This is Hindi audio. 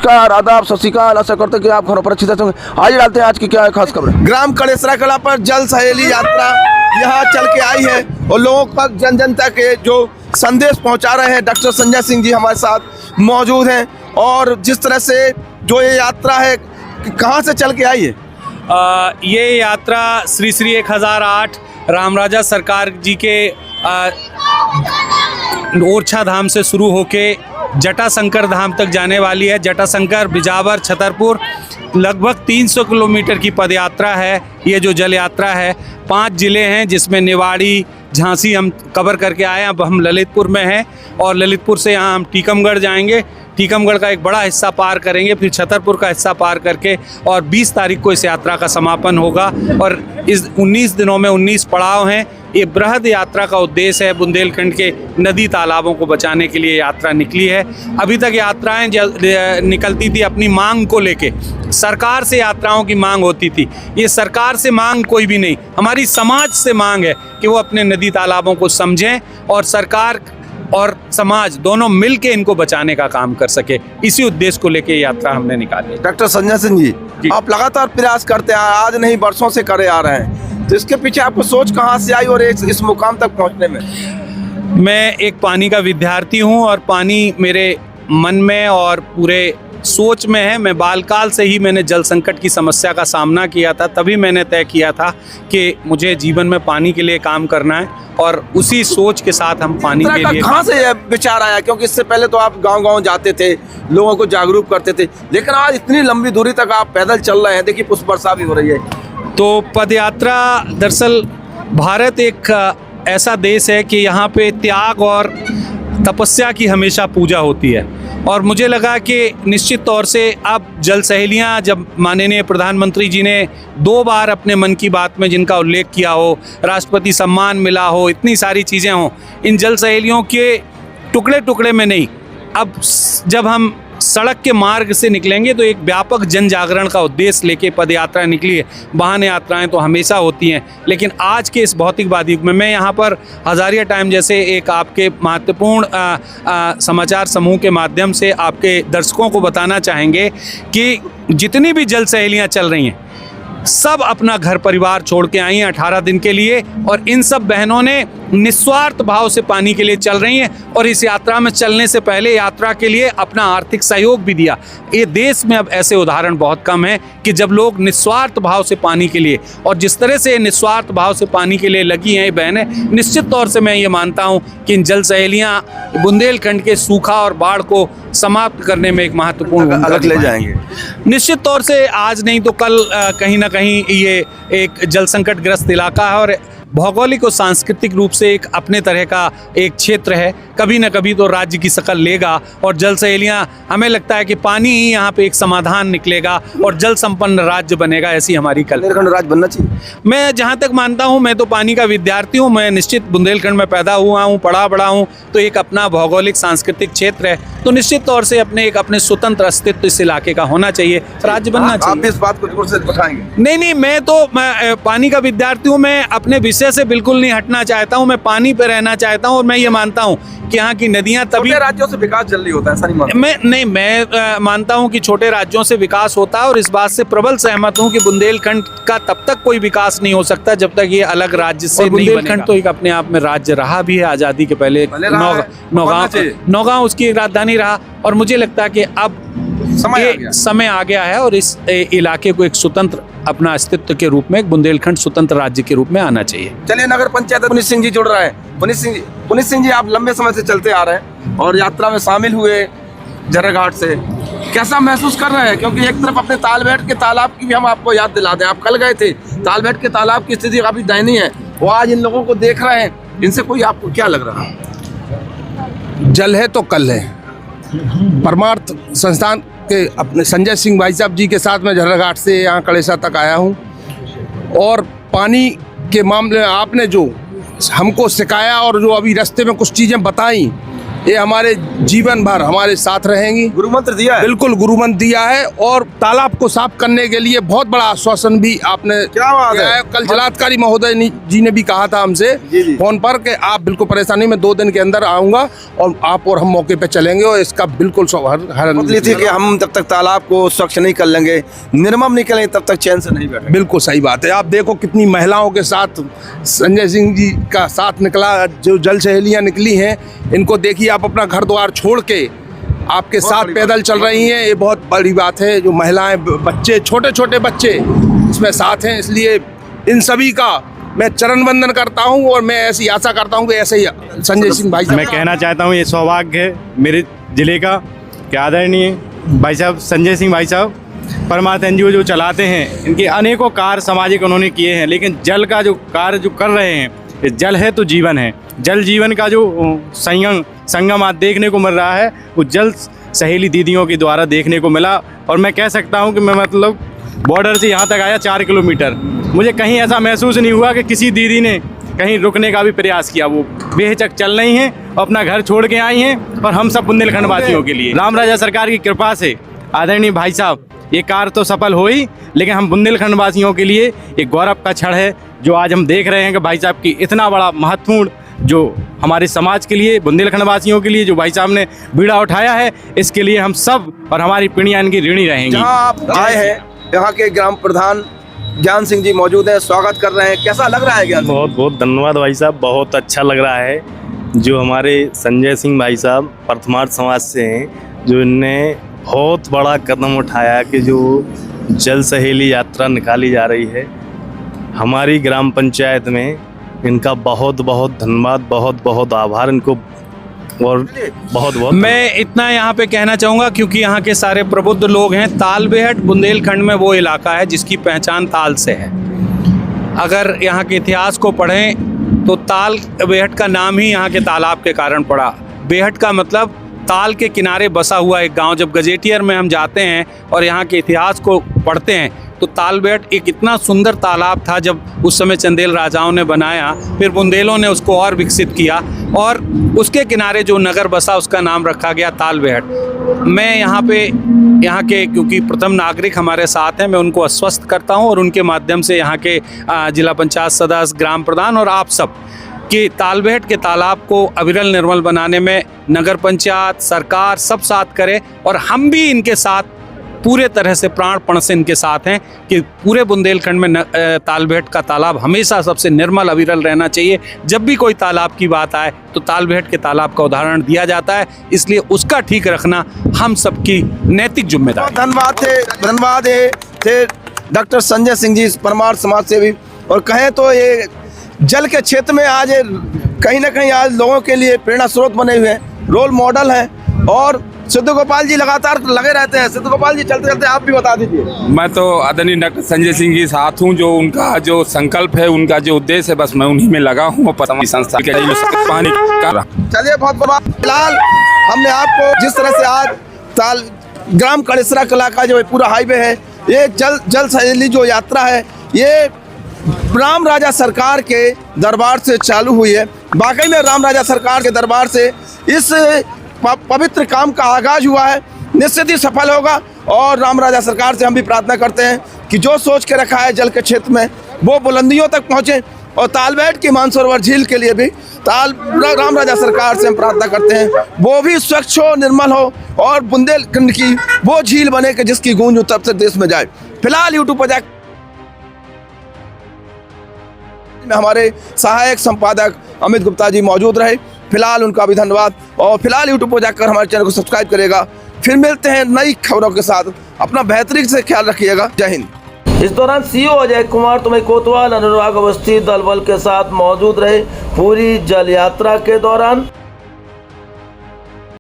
नमस्कार, आदाब, सत श्री अकाल। आशा करते हैं कि आप घरों पर अच्छी तरह से। आज डालते हैं आज की क्या है खास खबर। ग्राम कलेसरा कला पर जल सहेली यात्रा यहाँ चल के आई है और लोगों का जन जन तक जो संदेश पहुँचा रहे हैं। डॉक्टर संजय सिंह जी हमारे साथ मौजूद हैं और जिस तरह से जो ये यात्रा है कहाँ से चल के आई है? ये यात्रा श्री श्री 1008 रामराजा सरकार जी के ओरछा धाम से शुरू होके जटाशंकर धाम तक जाने वाली है। जटाशंकर, बिजावर, छतरपुर लगभग 300 किलोमीटर की पदयात्रा है। ये जो जल यात्रा है 5 जिले हैं जिसमें निवाड़ी, झांसी हम कवर करके आए हैं। अब हम ललितपुर में हैं और ललितपुर से यहाँ हम टीकमगढ़ जाएंगे। टीकमगढ़ का एक बड़ा हिस्सा पार करेंगे, फिर छतरपुर का हिस्सा पार करके और 20 तारीख को इस यात्रा का समापन होगा। और इस 19 दिनों में 19 पड़ाव हैं। ये बृहद यात्रा का उद्देश्य है बुंदेलखंड के नदी तालाबों को बचाने के लिए यात्रा निकली है। अभी तक यात्राएं निकलती थी अपनी मांग को लेके, सरकार से यात्राओं की मांग होती थी। ये सरकार से मांग कोई भी नहीं, हमारी समाज से मांग है कि वो अपने नदी तालाबों को समझें और सरकार और समाज दोनों मिल के इनको बचाने का काम कर सके। इसी उद्देश्य को लेके यात्रा हमने निकाली। डॉक्टर संजय सिंह जी, आप लगातार प्रयास करते हैं, आज नहीं बरसों से करे आ रहे हैं, तो इसके पीछे आपको सोच कहाँ से आई और इस मुकाम तक पहुँचने में? मैं एक पानी का विद्यार्थी हूँ और पानी मेरे मन में और पूरे सोच में है। मैं बालकाल से ही मैंने जल संकट की समस्या का सामना किया था, तभी मैंने तय किया था कि मुझे जीवन में पानी के लिए काम करना है और उसी सोच के साथ हम पानी के लिए। कहाँ से विचार आया? क्योंकि इससे पहले तो आप गांव-गांव जाते थे, लोगों को जागरूक करते थे, लेकिन आज इतनी लंबी दूरी तक आप पैदल चल रहे हैं। देखिए पुष्प वर्षा भी हो रही है। तो पदयात्रा, दरअसल भारत एक ऐसा देश है कि यहाँ पे त्याग और तपस्या की हमेशा पूजा होती है और मुझे लगा कि निश्चित तौर से अब जल सहेलियाँ, जब माननीय प्रधानमंत्री जी ने 2 बार अपने मन की बात में जिनका उल्लेख किया हो, राष्ट्रपति सम्मान मिला हो, इतनी सारी चीज़ें हों, इन जल सहेलियों के टुकड़े टुकड़े में नहीं, अब जब हम सड़क के मार्ग से निकलेंगे तो एक व्यापक जन जागरण का उद्देश्य लेके पदयात्रा निकली है। वाहन यात्राएं तो हमेशा होती हैं, लेकिन आज के इस भौतिकवादी युग में मैं यहाँ पर हज़ारिया टाइम जैसे एक आपके महत्वपूर्ण समाचार समूह के माध्यम से आपके दर्शकों को बताना चाहेंगे कि जितनी भी जल सहेलियाँ चल रही हैं सब अपना घर परिवार छोड़ के आई हैं 18 दिन के लिए और इन सब बहनों ने निस्वार्थ भाव से पानी के लिए चल रही हैं और इस यात्रा में चलने से पहले यात्रा के लिए अपना आर्थिक सहयोग भी दिया। ये देश में अब ऐसे उदाहरण बहुत कम हैं कि जब लोग निस्वार्थ भाव से पानी के लिए, और जिस तरह से निस्वार्थ भाव से पानी के लिए लगी हैं ये बहनें, निश्चित तौर से मैं ये मानता हूँ कि इन जल सहेलियाँ बुंदेलखंड के सूखा और बाढ़ को समाप्त करने में एक महत्वपूर्ण भूमिका ले जाएंगे। निश्चित तौर से आज नहीं तो कल कहीं ना कहीं ये एक जल संकट ग्रस्त इलाका है और भौगोलिक और सांस्कृतिक रूप से एक अपने तरह का एक क्षेत्र है। कभी न कभी तो राज्य की शक्ल लेगा और जल सहेलियाँ, हमें लगता है कि पानी ही यहाँ पे एक समाधान निकलेगा और जल संपन्न राज्य बनेगा, ऐसी हमारी कल्पना। राज्य बनना चाहिए। मैं जहाँ तक मानता हूँ, मैं तो पानी का विद्यार्थी हूँ, मैं निश्चित बुंदेलखंड में पैदा हुआ हूँ, पढ़ा बड़ा हूँ, तो एक अपना भौगोलिक सांस्कृतिक क्षेत्र है, तो निश्चित तौर से एक अपने स्वतंत्र अस्तित्व इस इलाके का होना चाहिए, राज्य बनना चाहिए। आप इस बात को जोर से बताएंगे? नहीं, मैं पानी का विद्यार्थी हूँ, मैं अपने विषय से बिल्कुल नहीं हटना चाहता हूँ, मैं पानी पे रहना चाहता हूँ और मैं ये मानता हूँ कि यहाँ की नदियाँ तभी राज्यों से विकास जल्दी होता है, ऐसा नहीं मानता? मैं मानता हूँ कि छोटे राज्यों से विकास होता है और इस बात से प्रबल सहमत हूँ कि बुंदेलखंड का तब तक कोई विकास नहीं हो सकता जब तक ये अलग राज्य से नहीं बनेगा। बुंदेलखंड तो एक अपने आप में राज्य रहा भी है, आज़ादी के पहले नौगांव उसकी राजधानी रहा और मुझे लगता है कि अब समय आ गया है और इस इलाके को एक स्वतंत्र अपना अस्तित्व के रूप में एक बुंदेलखंड स्वतंत्र राज्य के रूप में आना चाहिए। चलिए, नगर पंचायत पुनीत सिंह जी जुड़ रहे हैं। पुनीत सिंह जी, आप लंबे समय से चलते आ रहे हैं और यात्रा में शामिल हुए झर्राघाट से, कैसा महसूस कर रहे हैं? क्योंकि एक तरफ अपने तालबेट के तालाब की भी हम आपको याद दिला दें, आप कल गए थे, तालबेट के तालाब की स्थिति काफी दयनीय है, वो आज इन लोगों को देख रहे हैं, इनसे कोई आपको क्या लग रहा है? जल है तो कल है। परमार्थ संस्थान के अपने संजय सिंह भाई साहब जी के साथ मैं झर्राघाट से यहाँ कलेसा तक आया हूँ और पानी के मामले में आपने जो हमको सिखाया और जो अभी रास्ते में कुछ चीज़ें बताई, ये हमारे जीवन भर हमारे साथ रहेंगी। गुरु मंत्र दिया है? बिल्कुल गुरु मंत्र दिया है, और तालाब को साफ करने के लिए बहुत बड़ा आश्वासन भी आपने क्या बात किया है। कल जिलाधिकारी महोदय जी ने भी कहा था हमसे जी। फोन पर कि आप बिल्कुल परेशानी में 2 दिन के अंदर आऊंगा और आप और हम मौके पे चलेंगे और इसका बिल्कुल मतलब थी कि हम जब तक तालाब को स्वच्छ नहीं कर लेंगे, निर्मम नहीं करेंगे, तब तक चैन से नहीं बैठेंगे। बिल्कुल सही बात है। आप देखो कितनी महिलाओं के साथ संजय सिंह जी का साथ निकला, जो जल सहेलियां निकली हैं, इनको देखिए आप अपना घर द्वार छोड़ के आपके साथ पैदल चल रही हैं। ये बहुत बड़ी बात है। जो महिलाएं, बच्चे, छोटे छोटे बच्चे इसमें साथ हैं, इसलिए इन सभी का मैं चरण वंदन करता हूं और मैं ऐसी आशा करता हूं कि ऐसे ही संजय सिंह भाई मैं कहना चाहता हूं, ये सौभाग्य है मेरे जिले का कि आदरणीय भाई साहब संजय सिंह भाई साहब परमार्थ एनजीओ जो चलाते हैं, इनके अनेकों कार्य सामाजिक उन्होंने किए हैं, लेकिन जल का जो कार्य जो कर रहे हैं, जल है तो जीवन है। जल जीवन का जो संगम आज देखने को मिल रहा है, वो जल सहेली दीदियों के द्वारा देखने को मिला। और मैं कह सकता हूं कि मैं मतलब बॉर्डर से यहाँ तक आया 4 किलोमीटर, मुझे कहीं ऐसा महसूस नहीं हुआ कि किसी दीदी ने कहीं रुकने का भी प्रयास किया। वो बेहिचक चल रही हैं, अपना घर छोड़ के आई हैं, और हम सब बुंदेलखंड वासियों के लिए राम राजा सरकार की कृपा से आदरणीय भाई साहब ये कार्य तो सफल हो ही, लेकिन हम बुंदेलखंड वासियों के लिए एक गौरव का क्षण है जो आज हम देख रहे हैं कि भाई साहब की इतना बड़ा महत्वपूर्ण जो हमारे समाज के लिए, बुंदेलखंड वासियों के लिए जो भाई साहब ने बीड़ा उठाया है, इसके लिए हम सब और हमारी पीढ़ियां इनकी ऋणी रहेंगी। जहाँ आप आए हैं, यहाँ के ग्राम प्रधान ज्ञान सिंह जी मौजूद हैं, स्वागत कर रहे हैं। कैसा लग रहा है ज्ञान? बहुत बहुत धन्यवाद भाई साहब, बहुत अच्छा लग रहा है। जो हमारे संजय सिंह भाई साहब परमार्थ समाज से हैं, जो इनने बहुत बड़ा कदम उठाया कि जो जल सहेली यात्रा निकाली जा रही है हमारी ग्राम पंचायत में, इनका बहुत बहुत धन्यवाद, बहुत बहुत आभार इनको, और बहुत बहुत मैं इतना यहाँ पे कहना चाहूँगा, क्योंकि यहाँ के सारे प्रबुद्ध लोग हैं। ताल बेहट बुंदेलखंड में वो इलाका है जिसकी पहचान ताल से है। अगर यहाँ के इतिहास को पढ़ें तो ताल बेहट का नाम ही यहाँ के तालाब के कारण पड़ा। बेहट का मतलब ताल के किनारे बसा हुआ एक गांव। जब गजेटियर में हम जाते हैं और यहाँ के इतिहास को पढ़ते हैं तो तालबेहट एक इतना सुंदर तालाब था, जब उस समय चंदेल राजाओं ने बनाया, फिर बुंदेलों ने उसको और विकसित किया और उसके किनारे जो नगर बसा उसका नाम रखा गया तालबेहट। मैं यहाँ के क्योंकि प्रथम नागरिक हमारे साथ हैं, मैं उनको आश्वस्त करता हूँ और उनके माध्यम से यहाँ के जिला पंचायत सदस्य, ग्राम प्रधान और आप सब कि तालबेहट के तालाब को अविरल निर्मल बनाने में नगर पंचायत, सरकार सब साथ करे, और हम भी इनके साथ पूरे तरह से प्राणपण से इनके साथ हैं कि पूरे बुंदेलखंड में तालबेहट का तालाब हमेशा सबसे निर्मल अविरल रहना चाहिए। जब भी कोई तालाब की बात आए तो तालबेहट के तालाब का उदाहरण दिया जाता है, इसलिए उसका ठीक रखना हम सबकी नैतिक जिम्मेदारी। धन्यवाद थे डॉक्टर संजय सिंह जी, परमार्थ समाज सेवी। और कहें तो ये जल के क्षेत्र में आज कहीं ना कहीं आज लोगों के लिए प्रेरणा स्रोत बने हुए हैं, रोल मॉडल हैं। और सिद्धू गोपाल जी लगातार लगे रहते हैं। सिद्धू गोपाल जी, चलते चलते आप भी बता दीजिए। मैं तो आदरणीय डॉक्टर संजय सिंह जी साथ हूँ। जो उनका जो संकल्प है, उनका जो उद्देश्य है, बस मैं उन्हीं में लगा हूँ। और संस्था के पानी कर रहा। चलिए, बहुत बहुत फिलहाल हमने आपको जिस तरह से आज ग्राम कड़ेसरा कला का जो पूरा हाईवे है, ये जल सहेली जो यात्रा है, ये राम राजा सरकार के दरबार से चालू हुई है। वाकई में राम राजा सरकार के दरबार से इस पवित्र काम का आगाज हुआ है, निश्चित ही सफल होगा। और राम राजा सरकार से हम भी प्रार्थना करते हैं कि जो सोच के रखा है जल के क्षेत्र में, वो बुलंदियों तक पहुँचे। और तालबेहट की मानसरोवर झील के लिए भी राम राजा सरकार से हम प्रार्थना करते हैं वो भी स्वच्छ हो, निर्मल हो, और बुंदेलखंड की वो झील बने कि जिसकी गूंज उत्तर प्रदेश में जाए। फिलहाल यूट्यूब पर जाकर हमारे सहायक संपादक अमित गुप्ता जी मौजूद रहे, फिलहाल उनका भी धन्यवाद। और फिलहाल यूट्यूब पर जाकर हमारे चैनल को सब्सक्राइब करेगा। फिर मिलते हैं नई खबरों के साथ, अपना बेहतरीन से ख्याल रखिएगा। जय हिंद। इस दौरान सीओ अजय कुमार तुम्हें कोतवाल, अनुराग अवस्थी दल बल के साथ मौजूद रहे पूरी जल यात्रा के दौरान।